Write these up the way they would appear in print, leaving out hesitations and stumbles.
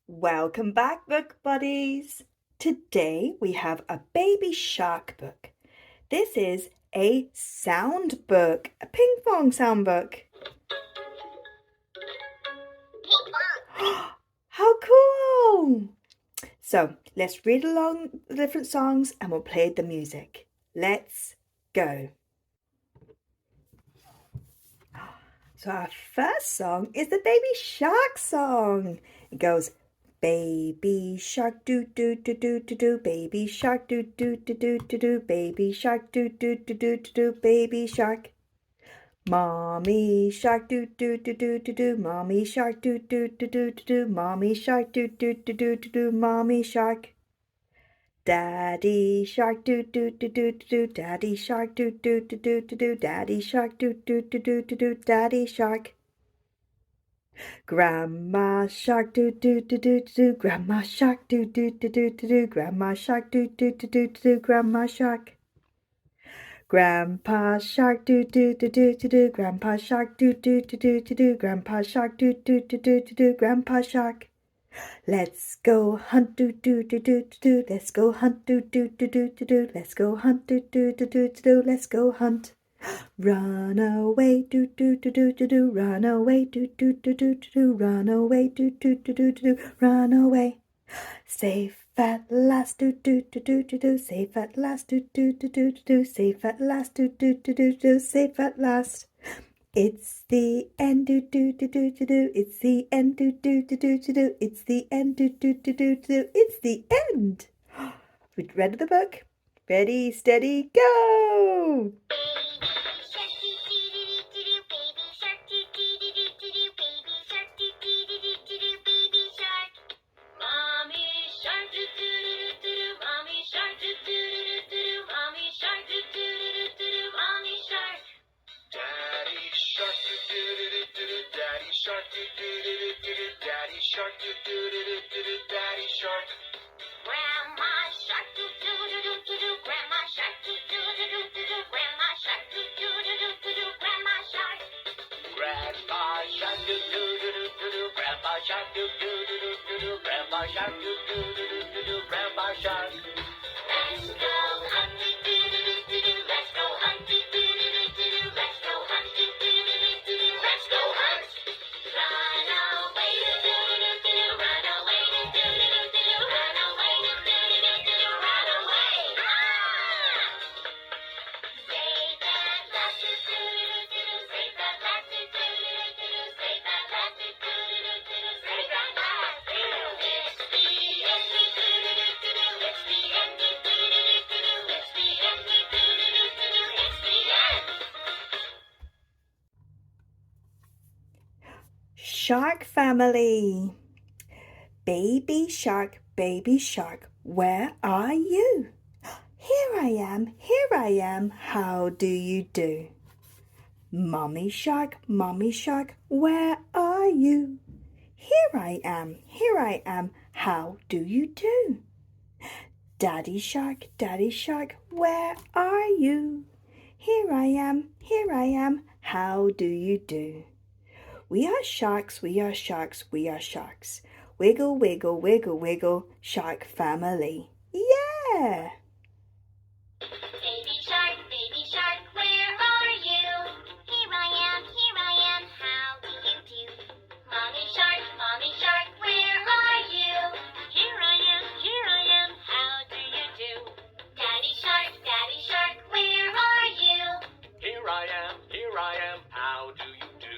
Welcome back, book buddies. Today we have a baby shark book. This is a sound book, a Pinkfong sound book. How cool! So let's read along the different songs and we'll play the music. Let's go. So our first song is the baby shark song. It goes, baby shark do do do do do do, baby shark do do do do do do, baby shark do do do do do do, baby shark. Mommy shark do do do do do do, mommy shark do do do do do do, mommy shark do do do do do do, mommy shark. Daddy shark do do do do do do, daddy shark do do do do do do, daddy shark do do do do do do, daddy shark. Grandma shark do do do do do, grandma shark do do do do do, grandma shark do do do do do, grandma shark. Grandpa shark do do do do do, grandpa shark do do do do do, grandpa shark do do do do do, grandpa shark. Let's go hunt do do do do do, let's go hunt do do do do do, let's go hunt do do do do do, let's go hunt. Run away do do do do do, run away do do do do do, run away do do do do do, run away. Safe at last do do do do do, safe at last do do do do do, safe at last do do do do do, safe at last. It's the end do do do do do, it's the end do do do do do, it's the end do do do do do, it's the end. We read the book. Ready, steady, go! Daddy shark do do do do do do, daddy shark. Grandma shark do do do do do do, grandma shark do do do do do do, grandma shark do do do do do do, grandma shark. Grandpa shark do do do do do do, grandpa shark do do do do do do, grandpa shark do do do do do do, grandpa shark. Let's go hunt do do do do do do, let's go hunt do do do do do do, let's go hunt do do do do do do, let's go hunt. Run away do do do do do, run away do do do do do, run away do do do do do, run away. Safe at last do do do do do, safe at last do do do do do, safe at last do do do do do, safe at last. It's the end do do do do do, it's the end do do do do do, it's the end do do do do do, it's the end. Shark family. Baby shark, where are you? Here I am, how do you do? Mommy shark, where are you? Here I am, how do you do? Daddy shark, where are you? Here I am, how do you do? We are sharks, we are sharks, we are sharks. Wiggle, wiggle, wiggle, wiggle, shark family. Yeah! Baby shark, where are you? Here I am, how do you do? Mommy shark, where are you? Here I am, how do you do? Daddy shark, where are you? Here I am, how do you do?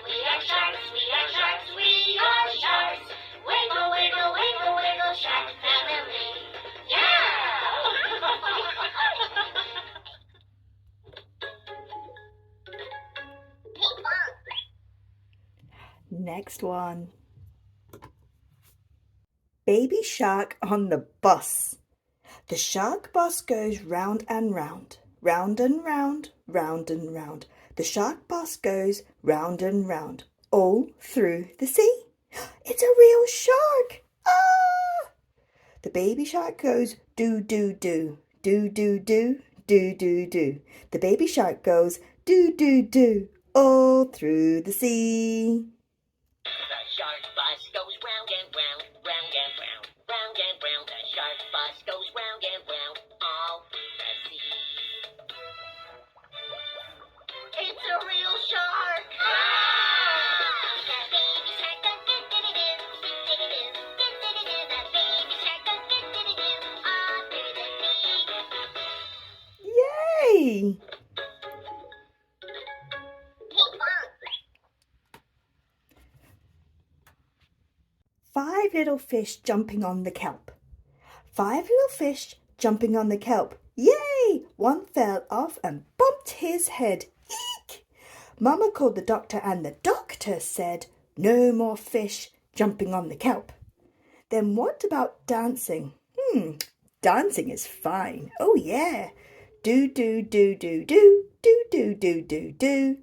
We are sharks, we are sharks, we are sharks. Wiggle, wiggle, wiggle, wiggle, shark family. Next one. Baby shark on the bus. The shark bus goes round and round, round and round, round and round. The shark bus goes round and round, all through the sea. It's a real shark! Ah! The baby shark goes do, do, do, do, do, do, do, do, do. The baby shark goes do, do, do, all through the sea. The shark bus goes round and round, round and round, round and round. The shark bus goes round and round, all through the sea. It's a real shark! The baby shark goes do-do-do-do, do-do-do-do, do-do-do-do. The baby shark goes do-do-do-do, all through the sea. Yay! Pinkfong. 5 little fish jumping on the kelp. 5 little fish jumping on the kelp. Yay! One fell off and bumped his head. Eek! Mama called the doctor and the doctor said, no more fish jumping on the kelp. Then what about dancing? Dancing is fine. Oh yeah. Do do do do do do do do do do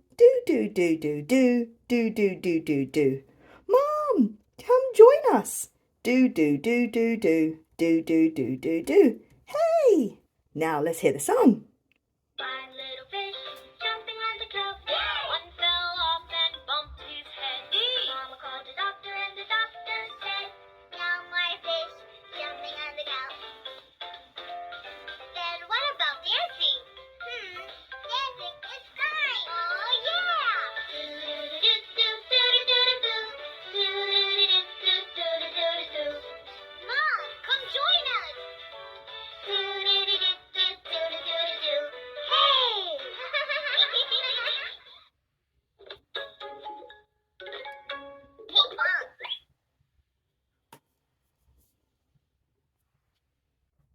do do do do do do do do do do. Mom, come join us. Do do do do do do do do do do. Hey! Now let's hear the song. 5 little fish jumping on the kelp. One fell off and bumped his head. Mama called the doctor and the doctor said, no more fish jumping on the kelp. Then what about dancing? Dancing is fine. Oh yeah! Do-do-do-do-do-do-do. Mom, come join us. Do-do-do-do-do-do-do. Hey! Pinkfong.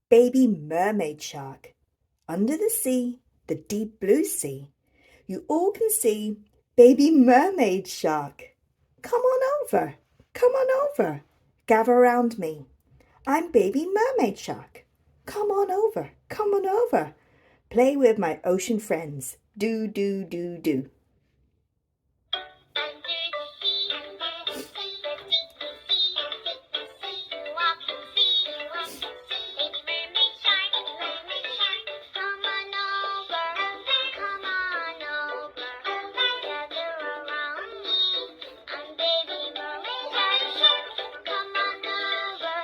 Baby mermaid shark. Under the sea, the deep blue sea, you all can see baby mermaid shark. Come on over, come on over, gather around me. I'm baby mermaid shark. Come on over, come on over. Play with my ocean friends. Do, do, do, do. Under the sea, under the sea, the deep blue sea, the deep blue sea, you all can see, baby mermaid shark, come on over, gather around me. I'm baby mermaid shark, come on over,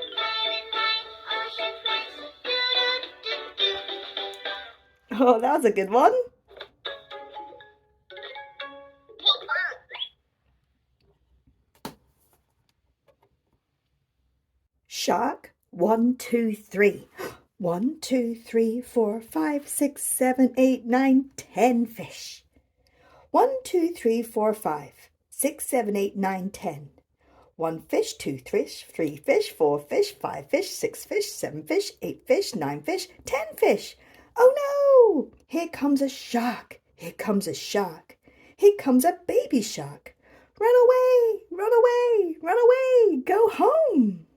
play with my ocean friends, do-do-do-do. Oh, that was a good one. Pinkfong. Shark, 1, 2, 3. 1, 2, 3, 4, 5, 6, 7, 8, 9, 10 fish. 1, 2, 3, 4, 5, 6, 7, 8, 9, 10. 1 fish, 2 fish, 3 fish, 4 fish, 5 fish, 6 fish, 7 fish, 8 fish, 9 fish, 10 fish. Oh no! Here comes a shark. Here comes a shark. Here comes a baby shark. Run away! Run away! Run away! Go home!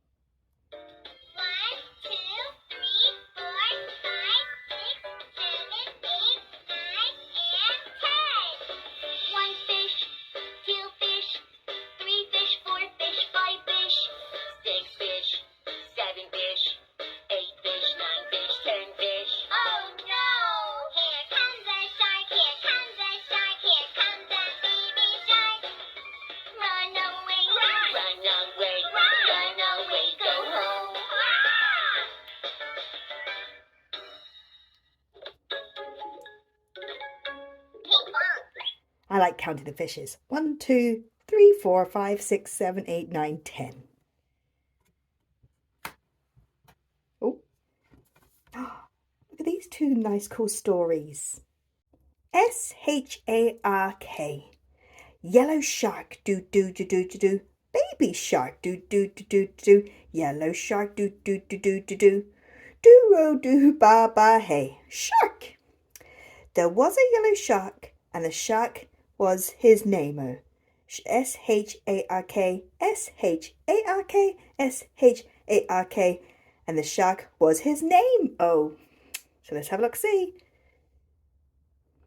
1, 2, 3, 4, 5, 6, 7, 8, 9, and 10. 1 fish, 2 fish, 3 fish, 4 fish, 5 fish, 6 fish, 7 fish, 8 fish, 9 fish, 10 fish. Oh no! Here comes a shark, here comes a shark, here comes a baby shark. Run away, run away, run away, go home. Pinkfong. I like counting the fishes. 1, 2, 3, 4, 5, 6, 7, 8, 9, 10. Oh, look at these 2 nice cool stories. SHARK. Yellow shark, do do do do do do. Baby shark, do do do do do. Yellow shark, do do do do do do. Do do ba ba hey. Shark. There was a yellow shark, and the shark was his name-o. SHARK, SHARK, SHARK, and the shark was his name-o. So let's have a look-see.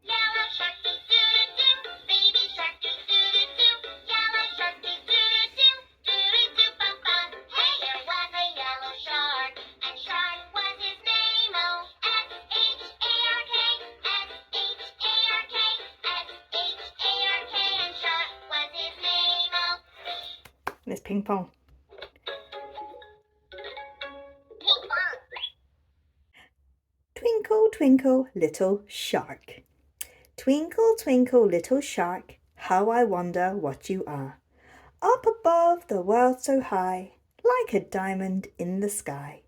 Yellow shark do do do do, baby shark do do do do. Yellow shark do do do do, do ba ba. Hey, there was a yellow shark, and shark was his name. Oh, SHARK, It's Pinkfong. Twinkle, twinkle, little shark. Twinkle, twinkle, little shark, how I wonder what you are. Up above the world so high, like a diamond in the sky.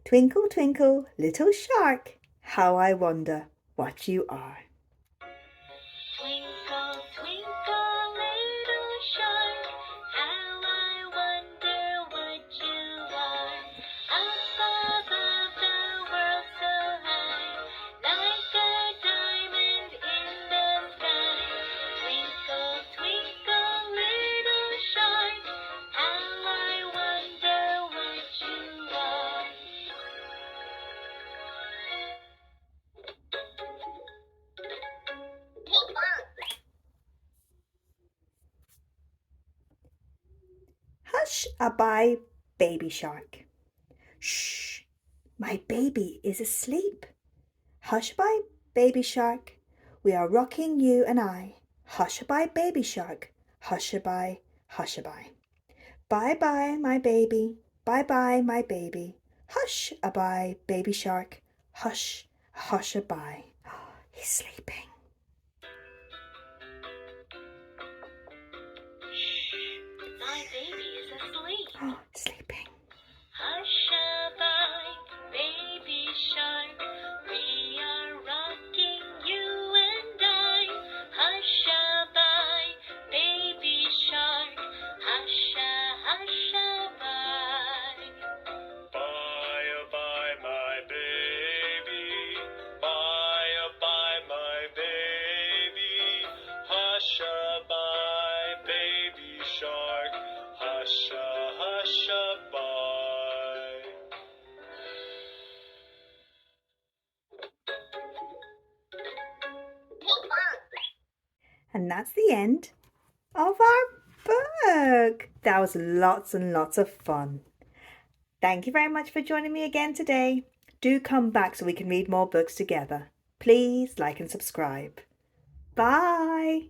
Twinkle, twinkle, little shark, how I wonder what you are. Twinkle, twinkle, little shark, how I wonder what you are. Up above the world so high, like a diamond in the sky. Twinkle, twinkle, little shark, how I wonder what you are. Hush-a-bye, baby shark. Shh, my baby is asleep. Hush-a-bye, baby shark. We are rocking you and I. Hush-a-bye, baby shark. Hush-a-bye, hush-a-bye. Bye-bye, my baby. Bye-bye, my baby. Hush-a-bye, baby shark. Hush, hush-a-bye. He's sleeping. My baby is asleep. Sleeping. Hush-a-bye, baby shark, we are rocking you and I. Hush-a-bye, baby shark, hush-a-bye. Bye-a-bye, my baby. Bye-a-bye, my baby. Hush-a-bye, baby shark. Hush-a-bye. And that's the end of our book. That was lots and lots of fun. Thank you very much for joining me again today. Do come back so we can read more books together. Please like and subscribe. Bye.